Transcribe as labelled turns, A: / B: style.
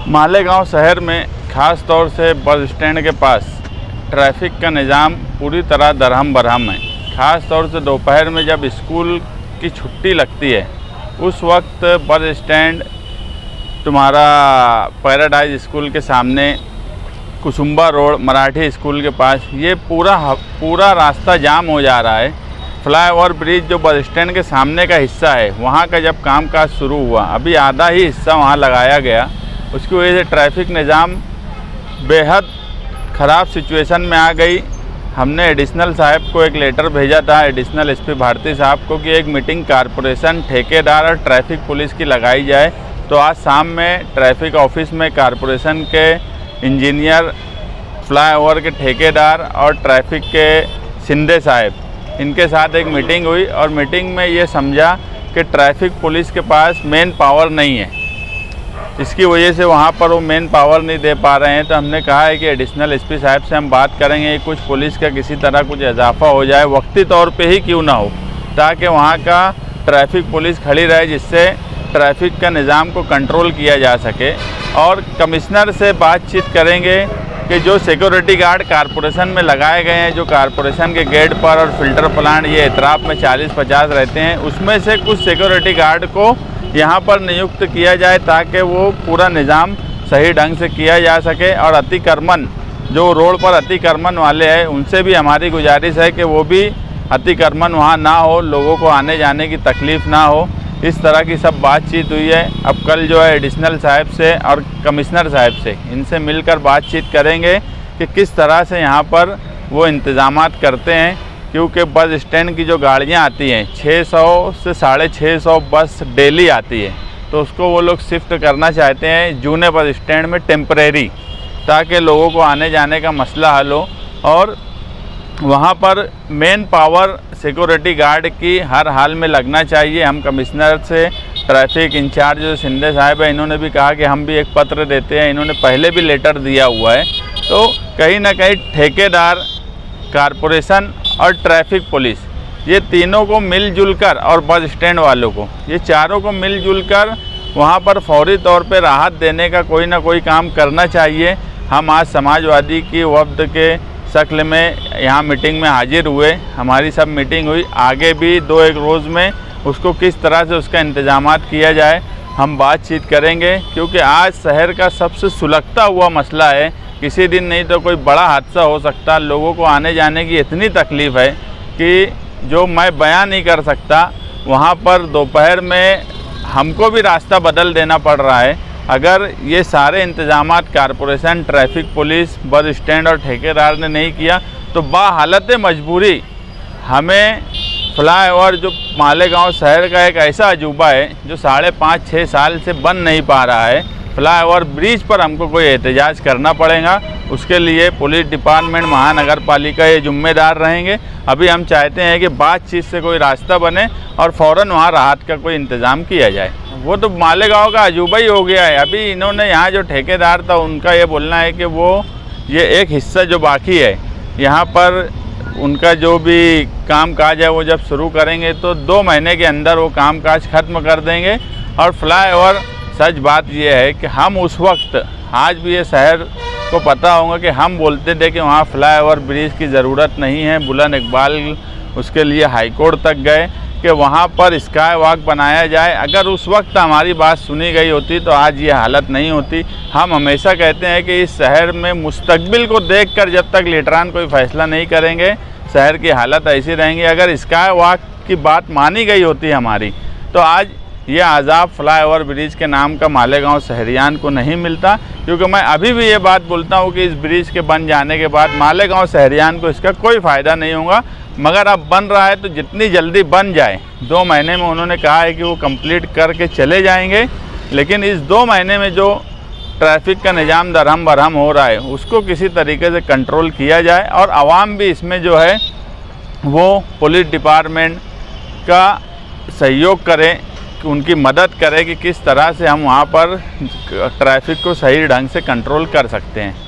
A: मालेगांव शहर में ख़ास तौर से बस स्टैंड के पास ट्रैफिक का निज़ाम पूरी तरह दरहम बरहम है। ख़ास तौर से दोपहर में जब स्कूल की छुट्टी लगती है उस वक्त बस स्टैंड तुम्हारा पैराडाइज स्कूल के सामने, कुसुम्बा रोड मराठी स्कूल के पास ये पूरा रास्ता जाम हो जा रहा है। फ्लाईओवर ब्रिज जो बस स्टैंड के सामने का हिस्सा है वहाँ का जब कामकाज शुरू हुआ, अभी आधा ही हिस्सा वहाँ लगाया गया, उसकी वजह से ट्रैफिक निज़ाम बेहद ख़राब सिचुएशन में आ गई। हमने एडिशनल साहब को एक लेटर भेजा था, एडिशनल एसपी भारती साहब को, कि एक मीटिंग कारपोरेशन, ठेकेदार और ट्रैफिक पुलिस की लगाई जाए। तो आज शाम में ट्रैफिक ऑफिस में कारपोरेशन के इंजीनियर, फ्लाईओवर के ठेकेदार और ट्रैफिक के शिंदे साहब, इनके साथ एक मीटिंग हुई और मीटिंग में ये समझा कि ट्रैफिक पुलिस के पास मेन पावर नहीं है, इसकी वजह से वहाँ पर वो मेन पावर नहीं दे पा रहे हैं। तो हमने कहा है कि एडिशनल एसपी साहब से हम बात करेंगे, कुछ पुलिस का किसी तरह कुछ इजाफा हो जाए, वक्ती तौर पे ही क्यों ना हो, ताकि वहाँ का ट्रैफिक पुलिस खड़ी रहे, जिससे ट्रैफिक का निज़ाम को कंट्रोल किया जा सके। और कमिश्नर से बातचीत करेंगे कि जो सिक्योरिटी गार्ड कारपोरेशन में लगाए गए हैं, जो कारपोरेशन के गेट पर और फिल्टर प्लांट ये इतराफ़ में 40-50 रहते हैं, उसमें से कुछ सिक्योरिटी गार्ड को यहाँ पर नियुक्त किया जाए ताकि वो पूरा निज़ाम सही ढंग से किया जा सके। और अतिक्रमण, जो रोड पर अतिक्रमण वाले हैं, उनसे भी हमारी गुजारिश है कि वो भी अतिक्रमण वहाँ ना हो, लोगों को आने जाने की तकलीफ़ ना हो। इस तरह की सब बातचीत हुई है। अब कल जो है एडिशनल साहब से और कमिश्नर साहब से, इनसे मिलकर बातचीत करेंगे कि किस तरह से यहाँ पर वो इंतज़ामात करते हैं, क्योंकि बस स्टैंड की जो गाड़ियाँ आती हैं 600 से 650 बस डेली आती है, तो उसको वो लोग शिफ्ट करना चाहते हैं जूने बस स्टैंड में टेम्परेरी, ताकि लोगों को आने जाने का मसला हल हो। और वहाँ पर मेन पावर सिक्योरिटी गार्ड की हर हाल में लगना चाहिए। हम कमिश्नर से, ट्रैफिक इंचार्ज जो शिंदे साहब है, इन्होंने भी कहा कि हम भी एक पत्र देते हैं, इन्होंने पहले भी लेटर दिया हुआ है। तो कहीं ना कहीं ठेकेदार, कारपोरेशन और ट्रैफिक पुलिस, ये तीनों को मिलजुल कर, और बस स्टैंड वालों को, ये चारों को मिलजुल कर वहाँ पर फौरी तौर पे राहत देने का कोई ना कोई काम करना चाहिए। हम आज समाजवादी की वफ्द के शक्ल में यहाँ मीटिंग में हाजिर हुए, हमारी सब मीटिंग हुई। आगे भी 2-1 रोज़ में उसको किस तरह से उसका इंतजामात किया जाए हम बातचीत करेंगे, क्योंकि आज शहर का सबसे सुलगता हुआ मसला है। किसी दिन नहीं तो कोई बड़ा हादसा हो सकता। लोगों को आने जाने की इतनी तकलीफ़ है कि जो मैं बयान नहीं कर सकता। वहाँ पर दोपहर में हमको भी रास्ता बदल देना पड़ रहा है। अगर ये सारे इंतजामात corporation, traffic police, bus stand और ठेकेदार ने नहीं किया तो बाहालत मजबूरी हमें फ्लाईओवर, जो मालेगांव शहर का एक ऐसा अजूबा है जो 5.5-6 साल से बन नहीं पा रहा है, फ्लाईओवर ब्रिज पर हमको कोई एहतजाज करना पड़ेगा। उसके लिए पुलिस डिपार्टमेंट, महानगर पालिका ये जिम्मेदार रहेंगे। अभी हम चाहते हैं कि बातचीत से कोई रास्ता बने और फ़ौरन वहाँ राहत का कोई इंतज़ाम किया जाए। वो तो मालेगांव का अजूबा ही हो गया है। अभी इन्होंने, यहाँ जो ठेकेदार था उनका ये बोलना है कि वो ये एक हिस्सा जो बाकी है यहाँ पर उनका जो भी काम काज है वो जब शुरू करेंगे तो 2 महीने के अंदर वो काम काज ख़त्म कर देंगे। और फ्लाईओवर, सच बात यह है कि हम उस वक्त, आज भी ये शहर को पता होगा कि हम बोलते थे कि वहाँ फ्लाईओवर ब्रिज की ज़रूरत नहीं है। बुलंद इकबाल उसके लिए हाई कोर्ट तक गए कि वहाँ पर स्काई वॉक बनाया जाए। अगर उस वक्त हमारी बात सुनी गई होती तो आज ये हालत नहीं होती। हम हमेशा कहते हैं कि इस शहर में मुस्तकबिल को देखकर जब तक लीडरान कोई फ़ैसला नहीं करेंगे, शहर की हालत ऐसी रहेंगी। अगर स्काई वॉक की बात मानी गई होती हमारी तो आज ये आज़ाब फ्लाईओवर ब्रिज के नाम का मालेगांव शहरियान को नहीं मिलता। क्योंकि मैं अभी भी ये बात बोलता हूँ कि इस ब्रिज के बन जाने के बाद मालेगांव शहरियान को इसका कोई फ़ायदा नहीं होगा। मगर अब बन रहा है तो जितनी जल्दी बन जाए, 2 महीने में उन्होंने कहा है कि वो कंप्लीट करके चले जाएंगे। लेकिन इस 2 महीने में जो ट्रैफिक का निज़ाम दरहम बरहम हो रहा है उसको किसी तरीके से कंट्रोल किया जाए और आवाम भी इसमें जो है वो पुलिस डिपार्टमेंट का सहयोग करे, उनकी मदद करे कि किस तरह से हम वहाँ पर ट्रैफिक को सही ढंग से कंट्रोल कर सकते हैं।